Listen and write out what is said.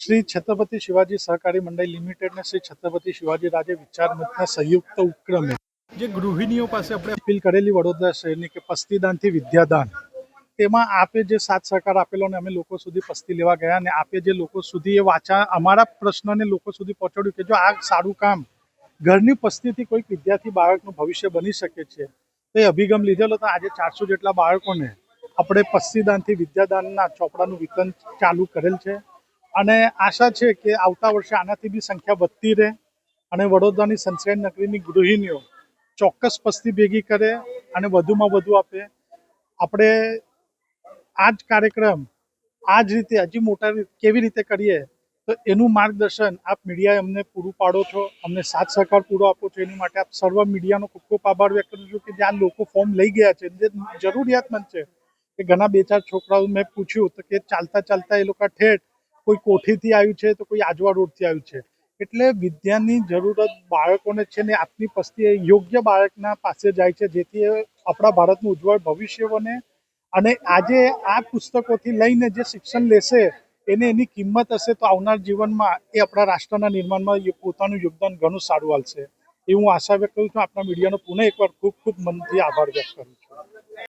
શ્રી છત્રપતિ શિવાજી સહકારી મંડળ લિમિટેડ ને શ્રી છત્રપતિ શિવાજી રાજે વિચાર મંચના સંયુક્ત ઉપક્રમે જે ગૃહિણીઓ પાસે આપણે અપીલ કરેલી વડોદરા શહેરની કે પસ્તીદાનથી વિદ્યાદાન, તેમાં આપે જે સાથ સહકાર આપેલો ને અમે લોકો સુધી પસ્તી લેવા ગયા ને આપે જે લોકો સુધી એ વાચા અમારા પ્રશ્નને લોકો સુધી પહોંચાડ્યું કે જો આ સારું કામ ઘરની પસ્તીથી કોઈક વિદ્યાર્થી બાળકનું ભવિષ્ય બની શકે છે તો એ અભિગમ લીધેલો. તો આજે 400 જેટલા બાળકોને આપણે પસ્તીદાનથી વિદ્યાદાનના ચોપડાનું વિતરણ ચાલુ કરેલ છે અને આશા છે કે આવતા વર્ષે આનાથી બી સંખ્યા વધતી રહે અને વડોદરાની સંસ્કારી નગરીની ગૃહિણીઓ ચોક્કસ પસ્તી ભેગી કરે અને વધુમાં વધુ આપે. આપણે આ જ કાર્યક્રમ આ જ રીતે હજી મોટા કેવી રીતે કરીએ તો એનું માર્ગદર્શન આપ મીડિયાએ અમને પૂરું પાડો છો, અમને સાથ સહકાર પૂરો આપો છો. એની માટે આપ સર્વ મીડિયાનો ખૂબ ખૂબ આભાર વ્યક્ત કરું છું કે જે આ લોકો ફોર્મ લઈ ગયા છે, જે જરૂરિયાતમંદ છે. કે ઘણા 2-4 છોકરાઓ મેં પૂછ્યું તો કે ચાલતા ચાલતા એ લોકો ઠેઠ કોઈ કોઠીથી આવ્યું છે તો કોઈ આજવા રોડથી આવ્યું છે. એટલે વિદ્યાની જરૂરત બાળકોને છે ને આપની પસ્તી યોગ્ય બાળકના પાસે જાય છે જેથી આપણા ભારતનું ઉજ્જવળ ભવિષ્ય બને. અને આજે આ પુસ્તકોથી લઈને જે શિક્ષણ લેશે એને એની કિંમત હશે તો આવનાર જીવનમાં એ આપણા રાષ્ટ્રના નિર્માણમાં પોતાનું યોગદાન ઘણું સારું આલશે. એ હું આશા વ્યક્ત કરું છું. આપણા મીડિયાનો પુનઃ એકવાર ખૂબ ખૂબ મનથી આભાર વ્યક્ત કરું છું.